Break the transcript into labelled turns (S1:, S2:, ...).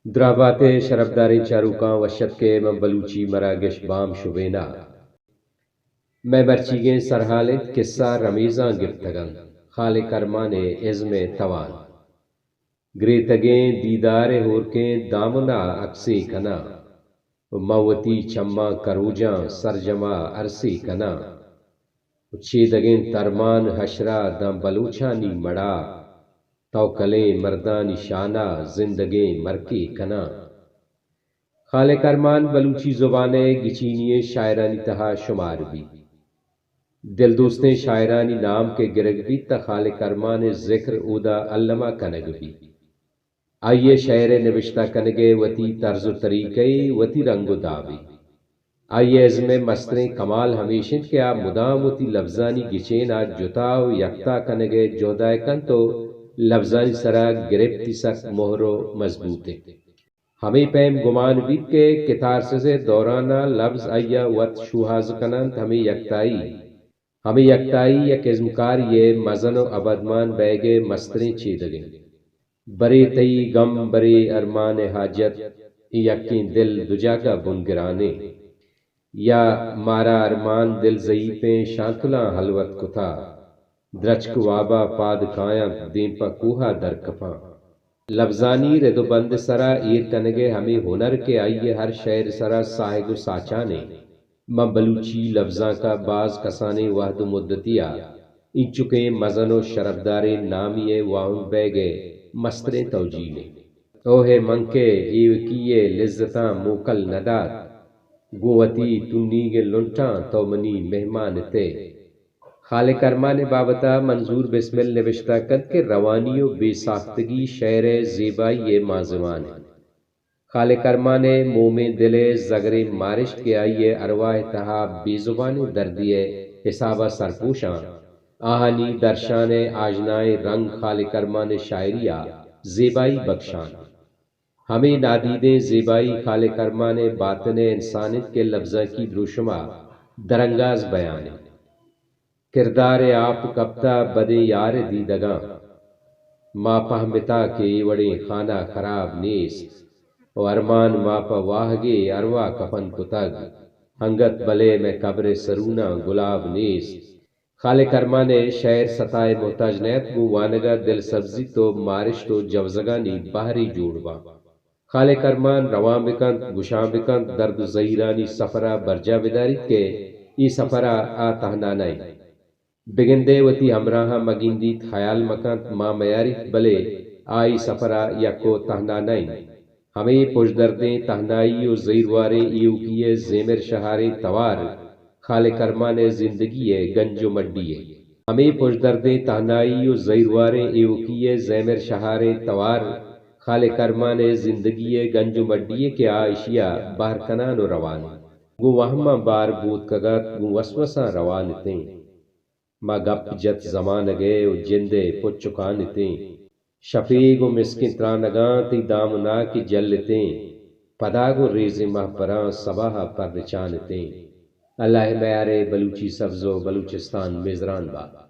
S1: درابات شرفداریں چاروکاں وشت کے من بلوچی مراگش بام شبینا میں برچیگیں سرحالت قصہ رمیزاں گفتگن خال کرمان عزم توان گریتگیں دیدار ہورکیں دامنا اکسی کنا موتی چما کروجاں سرجما عرصی کنا چیدگیں ترمان حشرہ دم بلوچانی مڑا توکلیں مردانی شانہ زندگیں مرکی کنا خال کرمان بلوچی زبان گچینی شاعرانی تہا شمار بھی دل دوستیں شاعرانی نام کے گرگ بھی تا خال کرمان ذکر اودا علمہ کنگ بھی آئیے شعر نوشتہ کنگے وتی طرز و طریقے وتی رنگ و داوی آئیے عزم مستریں کمال ہمیشن کیا مدام وتی لفظانی گچین آج جتاو یکتا کنگے جودائے کن تو لفظانی سرا گرفتی سک مہر و مضبوطے ہمیں پیم گمان بھی کہ کتار سے دورانا لفظ آئیا وط شوہاز کنند ہمیں یکتائی یک ازمکار یہ مزن و ابدمان بیگے مستریں چیدگیں برے تئی غم برے ارمان حاجت یقین دل دجاگا بنگرانے یا مارا ارمان دل ضعیفیں شانتلاں حلوت کتا درچک وابا پاد کایاں دیمپا کوہا در کپاں لفظانی رد و بند سرا ایر کنگے ہمیں ہنر کے آئیے ہر شعر سرا ساہگ و ساچانے من بلوچی لفظاں کا بعض کسانے وحد و مدتیا ان چکیں مزن و شرفدارے نامیے واہن بیگے مستریں توجیلے اوہے منکے ایو کیے لذتاں موکل ندات گوتی تنیگ لنٹاں تو منی مہمان تے خال کرمان بابتا منظور بسمل نوشتہ کد کے روانی و بے ساختگی شعر زیبائی مازوان خال کرمان مومن دل زگر مارش کے آئیے ارواح تہا بے زبان دردیے حسابہ سرپوشاں آہانی درشان آجنائے رنگ خال کرمان شاعریہ زیبائی بخشان ہمیں نادیدیں زیبائی خال کرمان باطن انسانیت کے لفظہ کی دروشمہ درنگاز بیانے کردار آپ کبتا بدے یار دیدگاں ما پہمتا کے وڑے خانہ خراب نیست و ارمان ما پا واہگے اروا کفن کتگ ہنگت بلے میں قبر سرونا گلاب نیست خال کرمان شعر ستائے محتاج نیت گو وانگا دل سبزی تو مارش تو جوزگانی بحری جوڑوا خال کرمان روان بکند گشان بکند درد زہیرانی سفرہ برجا بداری کے ای سفرہ آتہنانائی بگندے وتی ہمراہاں مگندیت خیال مکند ما میاری بلے آئی سفرہ یکو تہنانائی ہمیں پوش دردیں تہنائی و زیروارے ایو کیے زیمر شہارے توار خال کرمان زندگی گنج و مڈی ہمیں پوش دردیں تہنائی و زیروارے ایو کیے زیمر شہارے توار خال کرمان زندگی گنج و مڈی کے آئشیا باہر کنان و روان گو وہمہ بار بود کگت گو وسوساں روان تیں ما گپ جت زمان گئے و جندے پچکان تیں شفیق و مسکن ترانگاں تی دامنا کی جلتیں پداگ و ریز مہ پراں صباح پر رچانتیں اللہ میارے بلوچی سبز و بلوچستان میزران با